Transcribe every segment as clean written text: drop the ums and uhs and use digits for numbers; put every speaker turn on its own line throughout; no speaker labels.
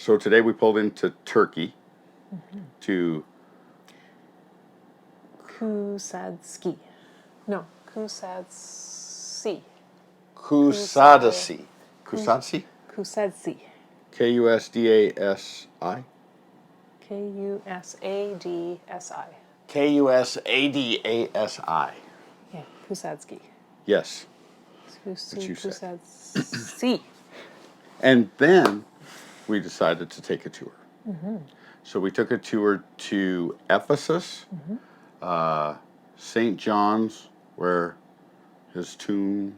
So today we pulled into Turkey to
Kusadski. No, Kusadsi.
Kusadasi. Kusadsi?
Kusadsi.
Kusdasi.
Kusadsi.
Kusadasi.
Yeah, Kusadski.
Yes. What you said.
Kusadsi.
And then we decided to take a tour. So we took a tour to Ephesus, St. John's, where his tomb,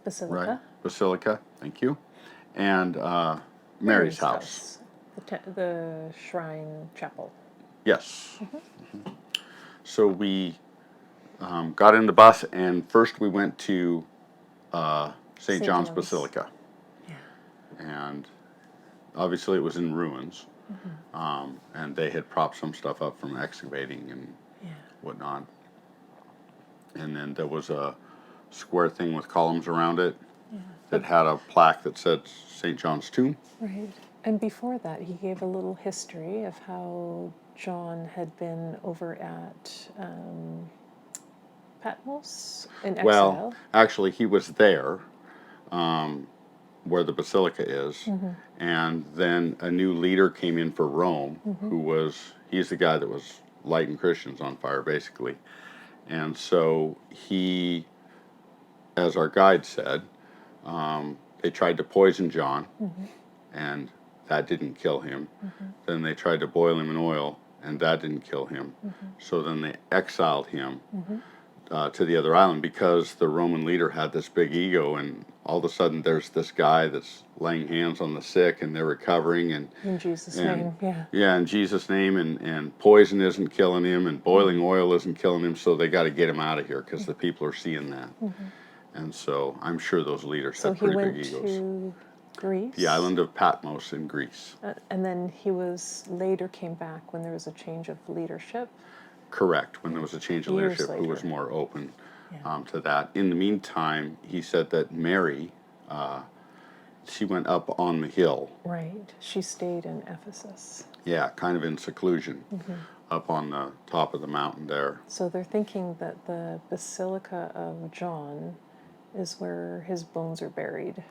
Basilica.
right? Basilica, thank you. And Mary's house.
The shrine chapel.
Yes. So we got in the bus, and first we went to St. John's Basilica.
Yeah.
And obviously it was in ruins. And they had propped some stuff up from excavating and whatnot. And then there was a square thing with columns around it that had a plaque that said St. John's tomb.
Right. And before that, he gave a little history of how John had been over at Patmos in exile.
Well, actually, he was there where the basilica is. And then a new leader came in for Rome, he's the guy that was lighting Christians on fire, basically. And so he, as our guide said, they tried to poison John, and that didn't kill him. Then they tried to boil him in oil, and that didn't kill him. So then they exiled him to the other island because the Roman leader had this big ego, and all of a sudden there's this guy that's laying hands on the sick and they're recovering, and
in Jesus' name,
in Jesus' name, and poison isn't killing him and boiling oil isn't killing him, so they got to get him out of here because the people are seeing that. And so I'm sure those leaders had pretty big egos.
So he went to Greece?
The island of Patmos in Greece.
And then he later came back when there was a change of leadership?
Correct, when there was a change of leadership who was more open to that. In the meantime, he said that Mary, she went up on the hill.
Right, she stayed in Ephesus.
Yeah, kind of in seclusion, up on the top of the mountain there.
So they're thinking that the Basilica of John is where his bones are buried.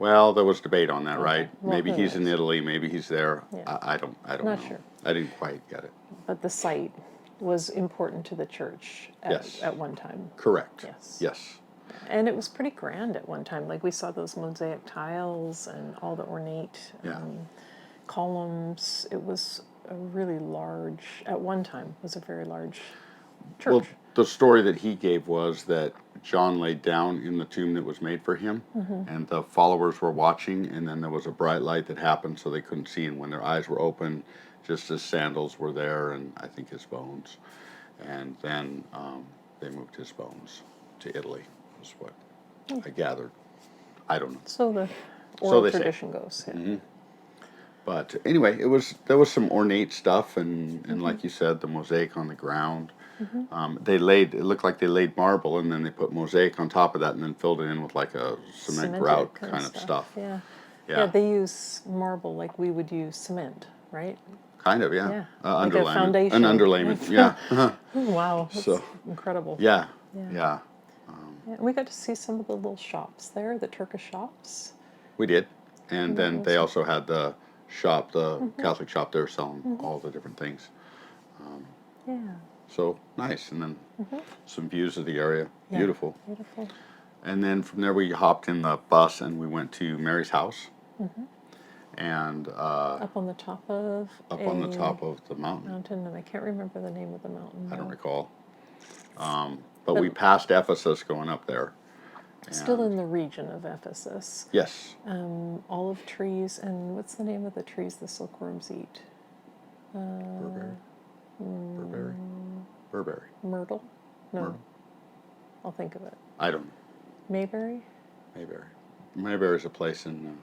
Well, there was debate on that, right?
Well,
maybe he's in Italy, maybe he's there.
Yeah.
I don't
Not
know.
sure.
I didn't quite get it.
But the site was important to the church at one time.
Correct.
Yes. And it was pretty grand at one time. Like we saw those mosaic tiles and all the ornate columns. It was a really large, at one time, was a very large church.
Well, the story that he gave was that John laid down in the tomb that was made for him, and the followers were watching, and then there was a bright light that happened so they couldn't see, and when their eyes were open, just his sandals were there, and I think his bones. And then they moved his bones to Italy, is what I gathered. I don't know.
So the oral tradition goes. Yeah.
But anyway, there was some ornate stuff, and like you said, the mosaic on the ground. It looked like they laid marble, and then they put mosaic on top of that, and then filled it in with like a cement grout kind of stuff.
Yeah, they use marble like we would use cement, right?
Kind of, yeah.
Like a foundation.
An underlayment, yeah.
Wow, that's incredible.
Yeah.
And we got to see some of the little shops there, the Turkish shops.
We did. And then they also had the shop, the Catholic shop there selling all the different things. So nice. And then some views of the area.
Yeah,
Beautiful.
Beautiful.
And then from there we hopped in the bus and we went to Mary's house. And
up on the top of
the mountain.
And I can't remember the name of the mountain.
I don't recall. But we passed Ephesus going up there.
Still in the region of Ephesus.
Yes.
Olive trees, and what's the name of the trees the silkworms eat?
Burberry.
Myrtle? No.
Myrtle.
I'll think of it.
I don't know.
Mayberry?
Mayberry's a place in,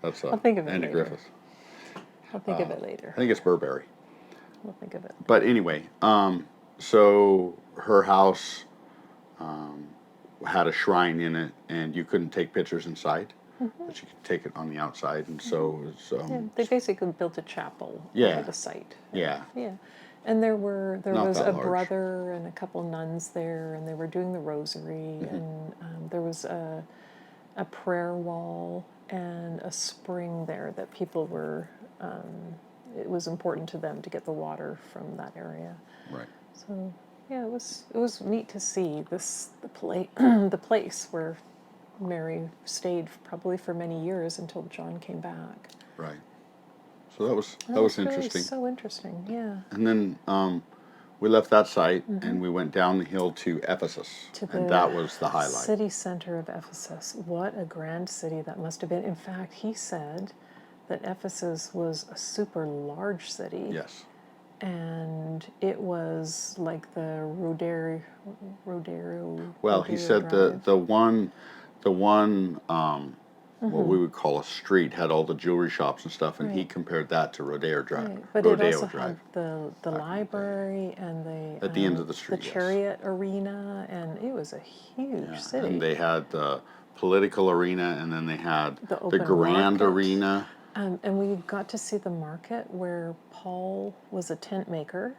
that's
I'll think of it
Andy
later.
Griffith.
I'll think of it later.
I think it's Burberry.
I'll think of it.
But anyway, so her house had a shrine in it, and you couldn't take pictures inside. that you could take it on the outside, and so it's
Yeah, they basically built a chapel
Yeah.
over the site.
yeah,
Yeah. And there
Not
was
that
a
large.
brother and a couple nuns there, and they were doing the rosary, and there was a prayer wall and a spring there that people were. It was important to them to get the water from that area.
right.
So yeah, it was neat to see the place where Mary stayed probably for many years until John came back.
Right. So that was
Really
interesting.
so interesting, yeah.
And then we left that site and we went down the hill to Ephesus,
To
and
the
that was the highlight.
city center of Ephesus. What a grand city that must have been. In fact, he said that Ephesus was a super large city.
Yes.
And it was like the
Well, he
Rodeo
said
Drive.
the one what we would call a street had all the jewelry shops and stuff, and he
Right.
compared that to Rodeo Drive.
Right. But it
Rodeo
also
Drive.
had the library and the
At the end of the street, yes.
chariot arena, and it was a huge
Yeah,
city.
and they had the political arena, and then they had
The
the
open
grand
market.
arena.
And we got to see the market where Paul was a tent maker.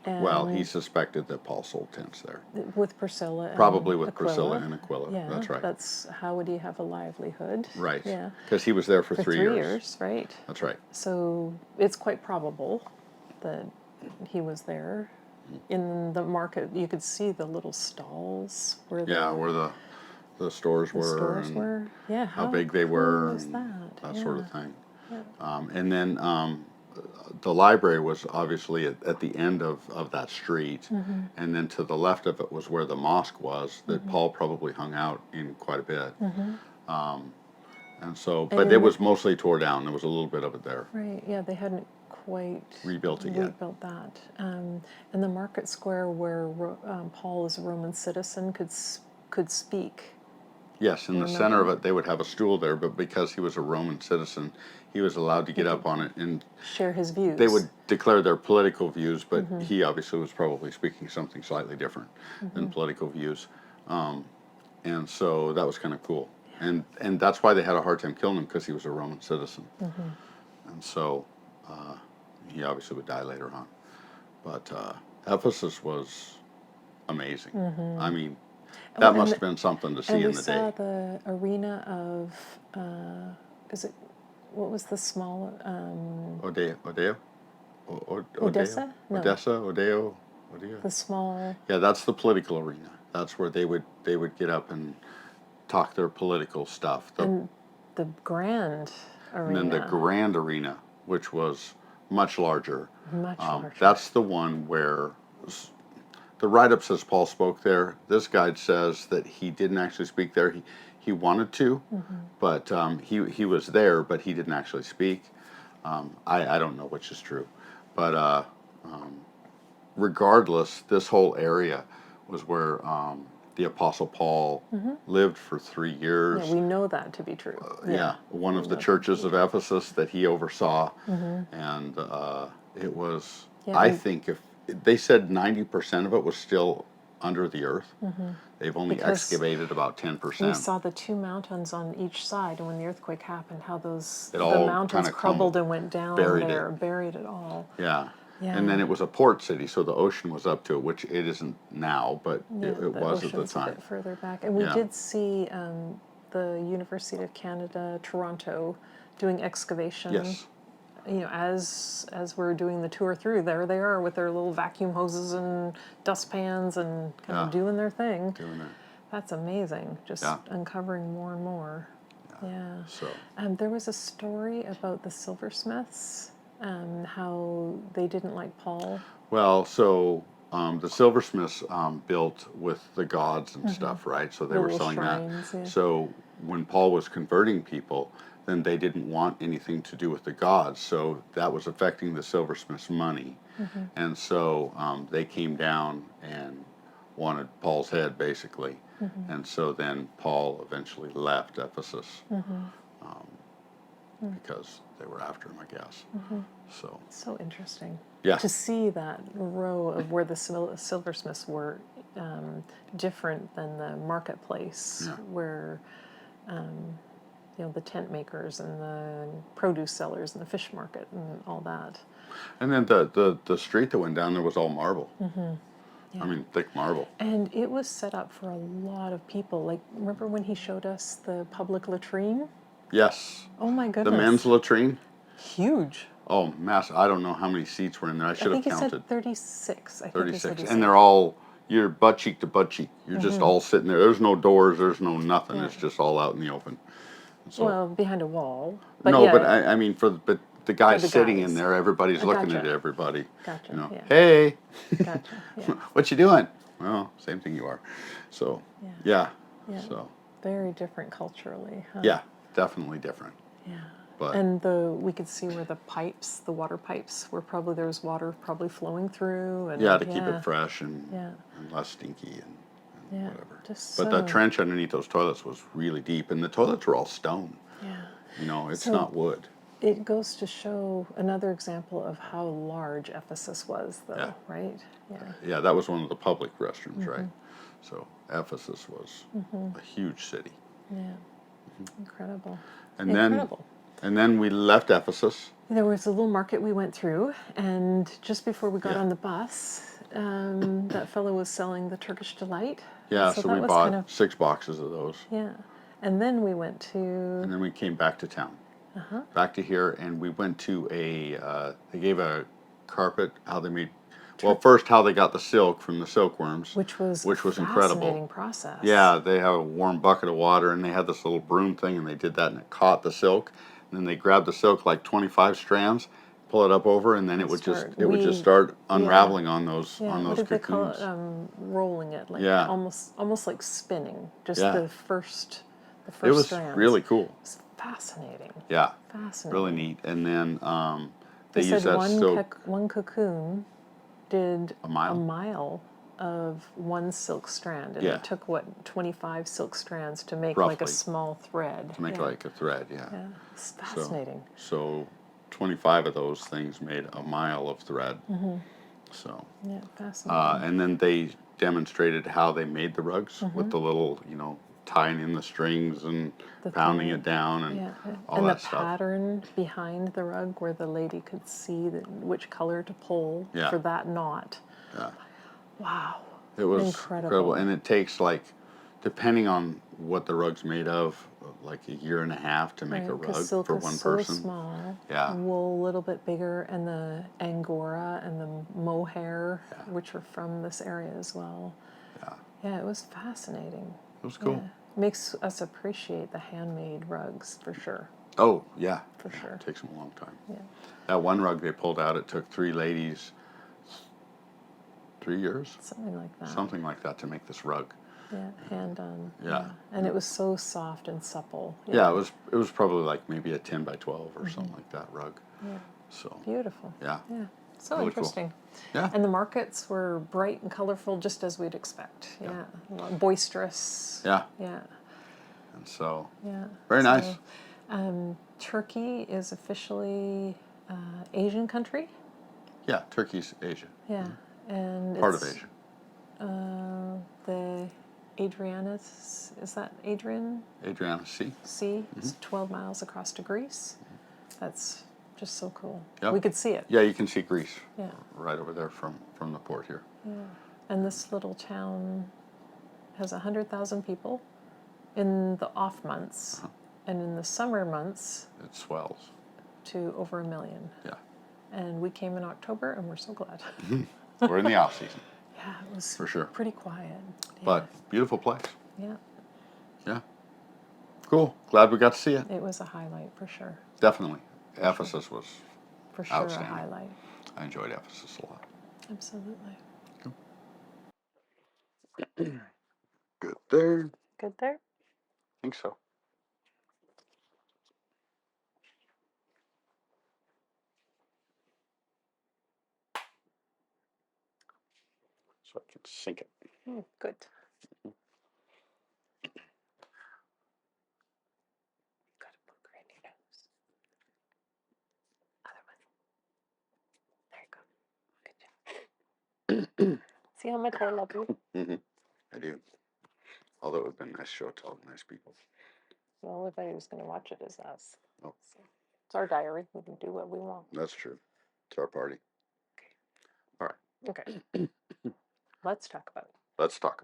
And
Well, he suspected that Paul sold tents there.
with Priscilla and
Probably with
Aquila.
Priscilla and Aquila.
Yeah,
That's right.
That's how would he have a livelihood?
Right.
Yeah.
Because he was there for
For
3
3
years.
years, right?
That's right.
So it's quite probable that he was there. In the market, you could see the little stalls where
Yeah, where the stores
the
were.
stores
and
were. Yeah,
how big they were.
Cool was
and
that?
sort of thing.
Yeah.
And then the library was obviously at the end of that street, and then to the left of it was where the mosque was that Paul probably hung out in quite a bit. And so, but it was mostly tore down. There was a little bit of it there.
Right. Yeah, they hadn't quite
Rebuilt it yet.
rebuilt that. And the market square where Paul, as a Roman citizen, could speak.
Yes, in the center of it, they would have a stool there, but because he was a Roman citizen, he was allowed to get up on it, and
Share his views.
they would declare their political views, but he obviously was probably speaking something slightly different than political views. And so that was kind of cool. And that's why they had a hard time killing him, because he was a Roman citizen. And so he obviously would die later on. But Ephesus was amazing. I mean, that must have been something to see
and
in
we
the
saw
day.
the arena of, what was the small,
Odeo?
Odessa? No.
Odeo?
the small,
Yeah, that's the political arena. That's where they would get up and talk their political stuff.
and the grand arena.
And then the grand arena, which was much larger.
Much larger.
That's the one where the write-up says Paul spoke there. This guide says that he didn't actually speak there. He wanted to, but he was there, but he didn't actually speak. I don't know which is true, but regardless, this whole area was where the Apostle Paul lived for 3 years.
Yeah, we know that to be true.
Yeah, one of the churches of Ephesus that he oversaw, and it was.
Yeah,
I think if they said 90% of it was still under the earth, they've only
Because
excavated about
We
10%.
saw the 2 mountains on each side, and when the earthquake happened, how
It
the
all
mountains
kinda
crumbled and went down
buried
there, buried it all.
Yeah.
Yeah.
And then it was a port city, so the ocean was up to it, which it isn't now, but
Yeah,
it
the
was at the
ocean's a
time.
bit further back, and we
Yeah.
did see the University of Canada, Toronto, doing excavation.
Yes.
You know, as we're doing the tour through, there they are with their little vacuum hoses and dustpans and kind of doing their thing.
Doing it.
That's amazing. Just uncovering more and more. Yeah.
So.
There was a story about the silversmiths, how they didn't like Paul.
Well, so the silversmiths built with the gods and stuff, right? So they were
Little
selling
shrines,
that.
yeah.
So when Paul was converting people, then they didn't want anything to do with the gods. So that was affecting the silversmiths' money. And so they came down and wanted Paul's head, basically. And so then Paul eventually left Ephesus because they were after him, I guess. So.
So interesting.
Yeah.
To see that row of where the silversmiths were different than the marketplace, where the tent makers and the produce sellers and the fish market and all that.
And then the street that went down there was all marble.
Yeah.
I mean, thick marble.
And it was set up for a lot of people. Like, remember when he showed us the public latrine?
Yes.
Oh my
The
goodness.
men's latrine.
Huge.
Oh, massive. I don't know how many seats were in there. I should
I
have
think he
counted.
said 36. I think
36.
he
And
said.
they're all, you're butt cheek to butt cheek. You're just all sitting there. There's no doors. There's no nothing.
Yeah.
It's just all out in the open. So,
Well, behind a wall. But
no,
yeah,
but I mean, but the guy
the
sitting
guys.
in there, everybody's looking
Gotcha.
at everybody.
Gotcha.
You know,
Yeah.
hey,
Gotcha. Yeah.
what you doing? Well, same thing you are. So,
Yeah.
yeah.
Yeah.
So,
Very different culturally. Huh?
yeah, definitely different.
Yeah.
But
And we could see where the pipes, the water pipes, were probably there was water probably flowing through. And
yeah, to keep it fresh and,
Yeah.
and less stinky and
Yeah.
whatever.
Just
But the
so.
trench underneath those toilets was really deep, and the toilets were all stone.
Yeah.
You know, it's
So-
not wood.
It goes to show another example of how large Ephesus was, though,
Yeah.
right? Yeah.
Yeah, that was one of the public restrooms, right? So Ephesus was a huge city.
Yeah. Incredible.
And
Incredible.
then we left Ephesus.
There was a little market we went through, and just before we got
Yeah.
on the bus, that fellow was selling the Turkish Delight.
Yeah,
And
so
that
we
was
bought
kind of,
6 boxes of those.
yeah. And then we went to,
And then we came back to town.
uh-huh.
Back to here, and we went to they gave a carpet, how they made, well, first how they got the silk from the silkworms.
which was
incredible.
fascinating process.
Yeah, they have a warm bucket of water, and they had this little broom thing, and they did that, and it caught the silk. And then they grabbed the silk, like 25 strands, pull it up over, and then it would just start unraveling on those
Yeah, what
those
did they call
cocoons.
it? Rolling it, like
Yeah.
almost like spinning. Just
Yeah.
the first
It was
strands.
really cool.
It was fascinating.
Yeah,
Fascinating.
really neat. And then
They
they
said
used that silk
one cocoon did
a mile.
of one silk strand, and
Yeah.
it took 25 silk strands to make like a
Roughly.
small thread.
To make
Yeah.
like a thread. Yeah.
Yeah, it's fascinating.
So 25 of those things made a mile of thread. So,
Yeah, fascinating.
and then they demonstrated how they made the rugs with the little, tying in the strings and
The
pounding
thread.
it down and
Yeah,
all
and
that
the
stuff.
pattern behind the rug where the lady could see which color to pull
Yeah.
for that knot.
Yeah.
Wow.
It was
Incredible.
And it takes depending on what the rug's made of, like a year and a half to make a
Right, 'cause
rug
silk
for
is
one
so
person.
small.
Yeah.
Wool a little bit bigger, and the angora and the mohair, which are from this area as well.
Yeah.
Yeah, it was fascinating.
It was cool.
Yeah. Makes us appreciate the handmade rugs for sure.
Oh, yeah.
For sure.
It takes them a long time.
Yeah.
That one rug they pulled out, it took 3 ladies 3 years,
Something like that.
something like that, to make this rug.
Yeah, hand done.
Yeah.
And it was so soft and supple.
Yeah, it was probably like maybe a 10 by 12 or something like that rug.
Yeah.
So
Beautiful.
yeah,
Yeah. So
Really cool.
interesting.
yeah,
And the markets were bright and colorful, just as we'd expect. Yeah. Boisterous.
yeah,
Yeah.
and so
Yeah.
very nice.
Turkey is officially Asian country.
Yeah, Turkey's Asia,
Yeah. And
part of
it's,
Asia.
The Adriatis, is that Adrian
Adriana Sea.
Sea?
Mm-hmm.
It's 12 miles across to Greece. That's just so cool.
Yep.
We could see it.
Yeah, you can see Greece
Yeah.
right over there from the port here.
Yeah. And this little town has 100,000 people in the off months, and in the summer months
It swells.
to over 1 million.
Yeah,
And we came in October, and we're so glad.
we're in the off season,
Yeah, it was
For sure.
pretty quiet. Yeah.
but beautiful place.
Yeah,
Yeah, cool. Glad we got to see it.
it was a highlight for sure.
Definitely, Ephesus was.
For sure,
Outstanding.
a highlight.
I enjoyed Ephesus a lot.
Absolutely.
Good there.
Good there.
I think so. So I can sink it.
Good. Got a booger in your nose. Other one. There you go. Good job. See how much I love you?
Mm-hmm. I do. Although it would have been nice to show it to all the nice people.
The only body who's going to watch it is us.
Oh.
So it's our diary. We can do what we want.
That's true. It's our party. All right.
Okay. Let's talk about it.
Let's talk.